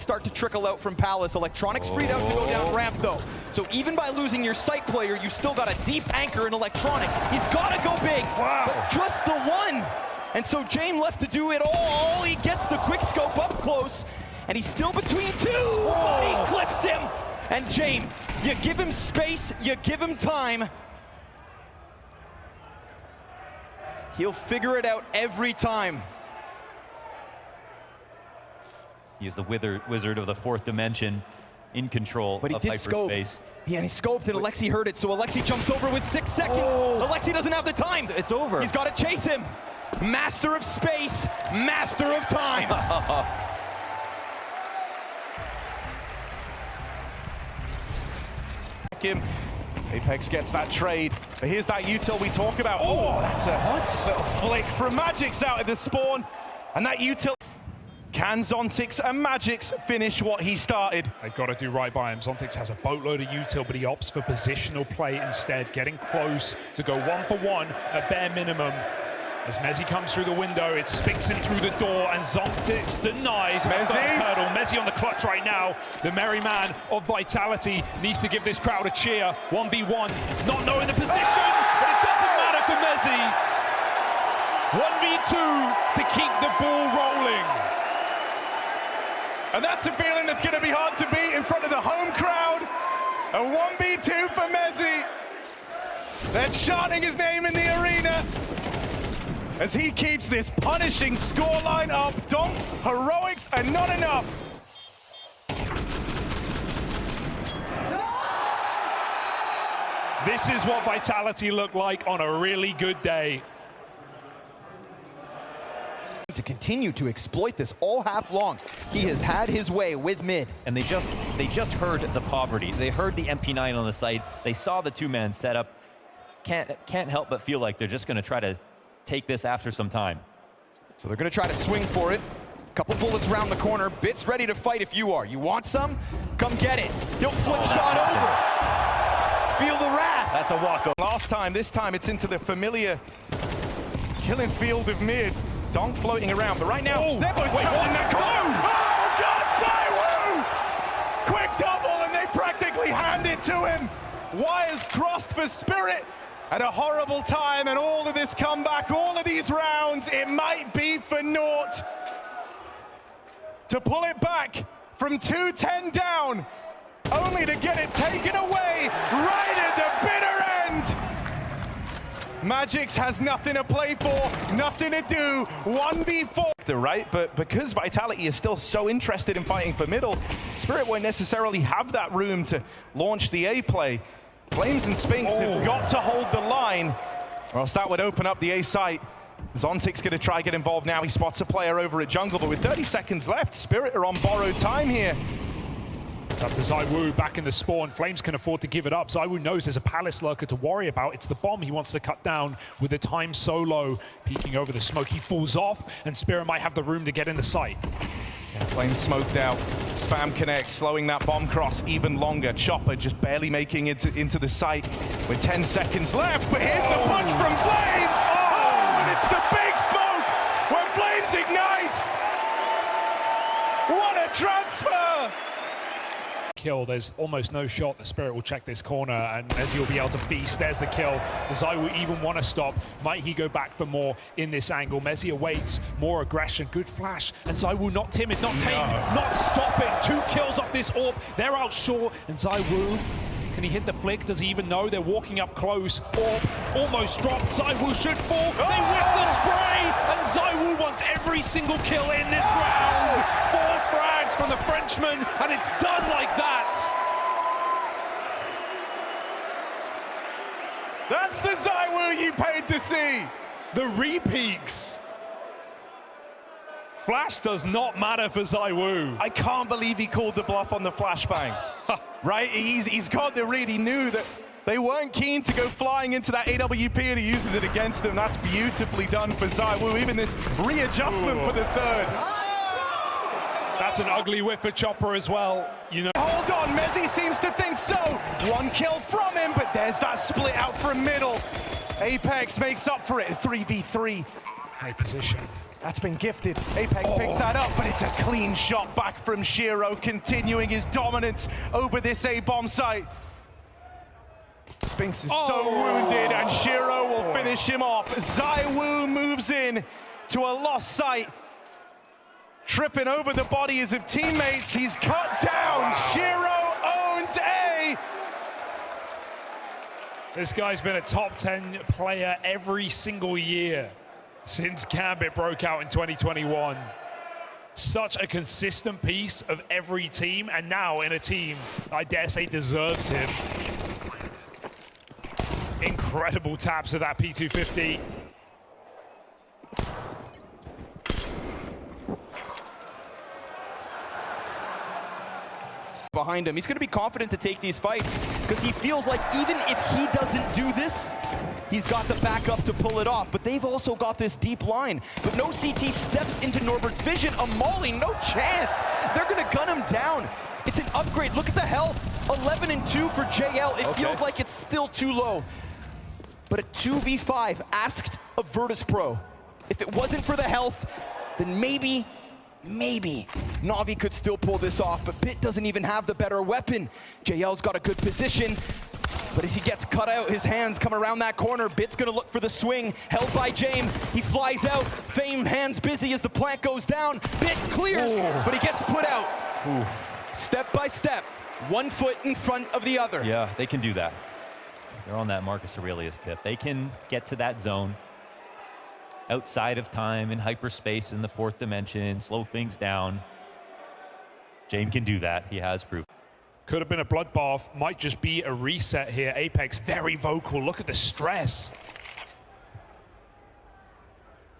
start to trickle out from Palace. Electronics freed out to go down ramp though. So even by losing your sight player, you've still got a deep anchor in Electronic. He's gotta go big, but just the one. And so James left to do it all. He gets the quick scope up close, and he's still between two, but he clips him. And James, you give him space, you give him time. He'll figure it out every time. He is the wizard of the fourth dimension, in control but he of did hyperspace. Scope. Yeah, and he scoped and Alexi heard it, so Alexi jumps over with 6 seconds. Alexi doesn't have the time. It's over. He's got to chase him. Master of space, master of time. Apex gets that trade, but here's that util we talk about. Oh, that's a little flick from Magix out of the spawn, and that util. Can Zontix and Magix finish what he started? They've got to do right by him. Zontix has a boatload of util, but he opts for positional play instead, getting close to go 1-for-1 at bare minimum. As Mezzi comes through the window, it spinks in through the door, and Zontix denies the first hurdle. Mezzi on the clutch right now. The merry man of Vitality needs to give this crowd a cheer. 1v1, not knowing the position, but it doesn't matter for Mezzi. 1v2 to keep the ball rolling. And that's a feeling that's going to be hard to beat in front of the home crowd. A 1v2 for Mezzi. They're chanting his name in the arena as he keeps this punishing scoreline up. Donks, heroics, and not enough. This is what Vitality look like on a really good day. To continue to exploit this all half long. He has had his way with mid. And they just heard the poverty. They heard the MP9 on the site. They saw the two-man setup. Can't help but feel like they're just going to try to take this after some time. So they're going to try to swing for it. Couple bullets around the corner. Bits ready to fight if you are. You want some? Come get it. He'll flip shot over. Feel the wrath. That's a walk-over. Last time, this time it's into the familiar killing field of mid. Donk floating around, but right now, they're both trapped in that cone. Oh, God, Zywoo! Quick double, and they practically hand it to him. Wires crossed for Spirit at a horrible time, and all of this comeback, all of these rounds, it might be for naught. To pull it back from 2-10 down, only to get it taken away right at the bitter end. Magix has nothing to play for, nothing to do, 1v4. Right, but because Vitality is still so interested in fighting for middle, Spirit won't necessarily have that room to launch the A play. Flames and Spinks have got to hold the line, or else that would open up the A site. Zontic's going to try get involved now. He spots a player over at jungle, but with 30 seconds left, Spirit are on borrowed time here. It's up to Zywoo back in the spawn. Flames can afford to give it up. Zywoo knows there's a Palace lurker to worry about. It's the bomb he wants to cut down with the time so low. Peeking over the smoke, he falls off, and Spirit might have the room to get in the site. Yeah, Flames smoked out. Spam connects, slowing that bomb cross even longer. Chopper just barely making it into the site with 10 seconds left. But here's the punch from Flames. Oh, and it's the big smoke where Flames ignites. What a transfer! Kill. There's almost no shot that Spirit will check this corner, and Mezzi will be able to feast. There's the kill. Does Zywoo even want to stop? Might he go back for more in this angle? Mezzi awaits more aggression. Good flash, and Zywoo not timid, not tame, not stopping. 2 kills off this AWP. They're out short, and Zywoo, can he hit the flick? Does he even know? They're walking up close. AWP almost dropped. Zywoo should fall. They whip the spray, and Zywoo wants every single kill in this round. 4 frags from the Frenchman, and it's done like that. That's the Zywoo you paid to see. The repeats. Flash does not matter for Zywoo. I can't believe he called the bluff on the flashbang. Right? He's got the read. He knew that they weren't keen to go flying into that AWP, and he uses it against them. That's beautifully done for Zywoo. Even this readjustment for the third. That's an ugly whiff for Chopper as well. You know. Hold on, Mezzi seems to think so. 1 kill from him, but there's that split out from middle. Apex makes up for it, 3v3. High position. That's been gifted. Apex picks that up, but it's a clean shot back from Shiro, continuing his dominance over this A-bomb site. Spinks is so wounded, and Shiro will finish him off. ZywOo moves in to a lost site. Tripping over the bodies of teammates, he's cut down. Shiro owns A. This guy's been a top 10 player every single year since Gambit broke out in 2021. Such a consistent piece of every team, and now in a team I dare say deserves him. Incredible taps of that P250. Behind him, he's going to be confident to take these fights because he feels like even if he doesn't do this, he's got the backup to pull it off. But they've also got this deep line. But no CT steps into Norbert's vision. A Molly, no chance. They're going to gun him down. It's an upgrade. Look at the health. 11 and 2 for JL. It feels like it's still too low. But a 2v5 asked of Virtus Pro. If it wasn't for the health, then maybe Na'Vi could still pull this off, but Bit doesn't even have the better weapon. JL's got a good position, but as he gets cut out, his hands come around that corner. Bit's gonna look for the swing, held by James. He flies out, Fame hands busy as the plant goes down. Bit clears, but he gets put out. Step by step, 1 foot in front of the other. Yeah, they can do that. They're on that Marcus Aurelius tip. They can get to that zone outside of time, in hyperspace, in the 4th dimension, slow things down. James can do that. He has proof. Could have been a bloodbath, might just be a reset here. Apex very vocal. Look at the stress.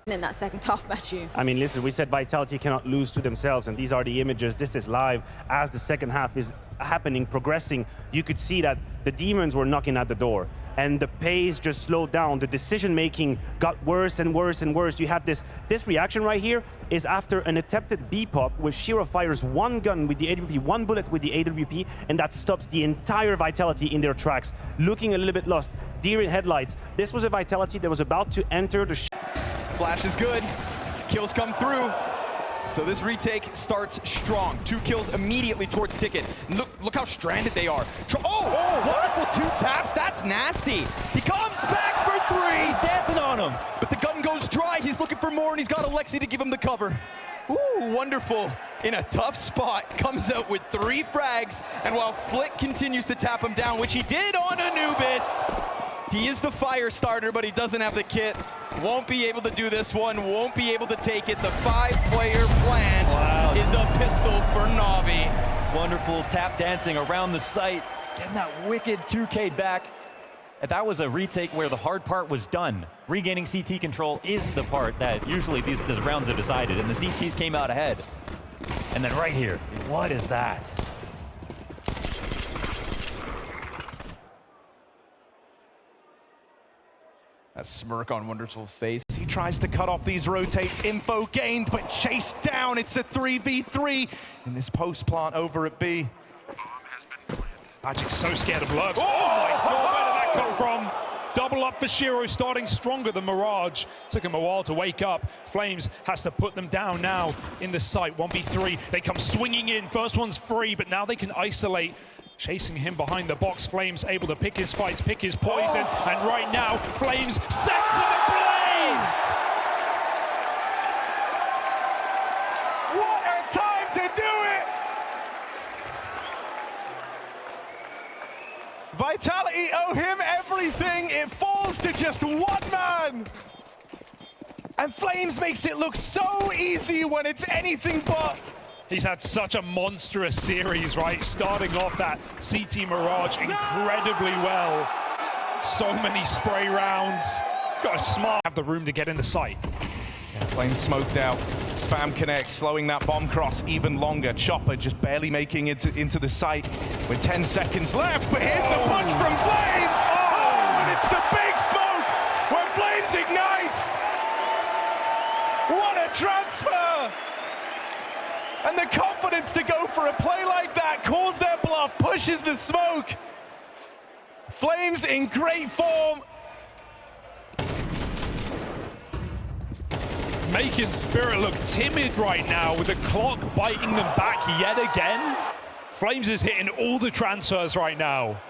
In that second half, Matthew. I mean, listen, we said Vitality cannot lose to themselves, and these are the images. This is live. As the second half is happening, progressing, you could see that the demons were knocking at the door, and the pace just slowed down. The decision-making got worse and worse and worse. You have this reaction right here is after an attempted B-pop, where Shiro fires 1 gun with the AWP, 1 bullet with the AWP, and that stops the entire Vitality in their tracks. Looking a little bit lost. Deer in headlights. This was a Vitality that was about to enter the Flash is good. Kills come through. So this retake starts strong. 2 kills immediately towards Ticket. Look how stranded they are. Wonderful 2 taps. That's nasty. He comes back for 3. He's dancing on him. But the gun goes dry. He's looking for more, and he's got Alexi to give him the cover. Ooh, wonderful. In a tough spot, comes out with 3 frags. And while Flick continues to tap him down, which he did on Anubis, he is the fire starter, but he doesn't have the kit. Won't be able to do this one, won't be able to take it. The 5-player plan is a pistol for Na'Vi. Wonderful tap dancing around the site, getting that wicked 2K back. And that was a retake where the hard part was done. Regaining CT control is the part that usually these rounds are decided, and the CTs came out ahead. And then right here, what is that? That smirk on Wonderful's face. He tries to cut off these rotates. Info gained, but chased down. It's a 3v3 in this post plant over at B. Magic's so scared of lurks. Oh my God, where did that come from? Double up for Shiro, starting stronger than Mirage. Took him a while to wake up. Flames has to put them down now in the site. 1v3, they come swinging in. First one's free, but now they can isolate. Chasing him behind the box. Flames able to pick his fights, pick his poison, and right now, Flames sets them ablaze! What a time to do it! Vitality owe him everything. It falls to just 1 man. And Flames makes it look so easy when it's anything but. He's had such a monstrous series, right? Starting off that CT Mirage incredibly well. So many spray rounds. Got a smart. Have the room to get in the site. Yeah, Flames smoked out. Spam connect, slowing that bomb cross even longer. Chopper just barely making it into the site with 10 seconds left. But here's the punch from Flames. And it's the big smoke when Flames ignites. What a transfer! And the confidence to go for a play like that, calls their bluff, pushes the smoke. Flames in great form. making Spirit look timid right now with the clock biting them back yet again. Flames is hitting all the transfers right now.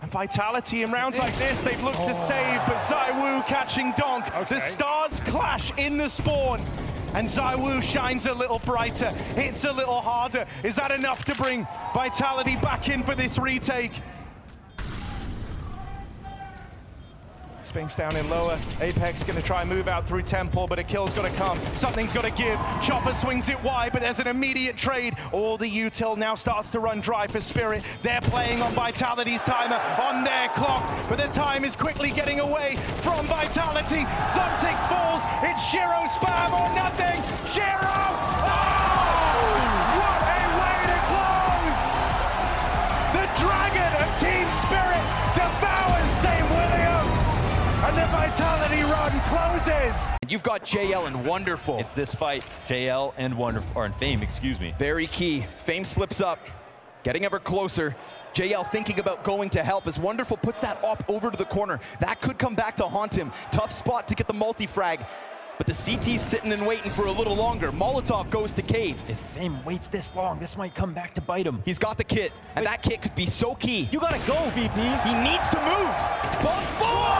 And Vitality in rounds like this, they've looked to save, but ZywOo catching Donk. The stars clash in the spawn, and ZywOo shines a little brighter, hits a little harder. Is that enough to bring Vitality back in for this retake? Spinks down in lower. Apex gonna try and move out through Temple, but a kill's gotta come. Something's gotta give. Chopper swings it wide, but there's an immediate trade. All the util now starts to run dry for Spirit. They're playing on Vitality's timer, on their clock, but the time is quickly getting away from Vitality. Zomtix falls. It's Shiro spam or nothing. Shiro! Oh! What a way to close! The dragon of Team Spirit devours St. William. And the Vitality run closes. You've got JL and Wonderful. It's this fight, JL and Wonderful, or in Fame, excuse me. Very key. Fame slips up, getting ever closer. JL thinking about going to help as Wonderful puts that op over to the corner. That could come back to haunt him. Tough spot to get the multi-frag. But the CT's sitting and waiting for a little longer. Molotov goes to Cave. If Fame waits this long, this might come back to bite him. He's got the kit, and that kit could be so key. You gotta go, VP. He needs to move. Bomb spawn!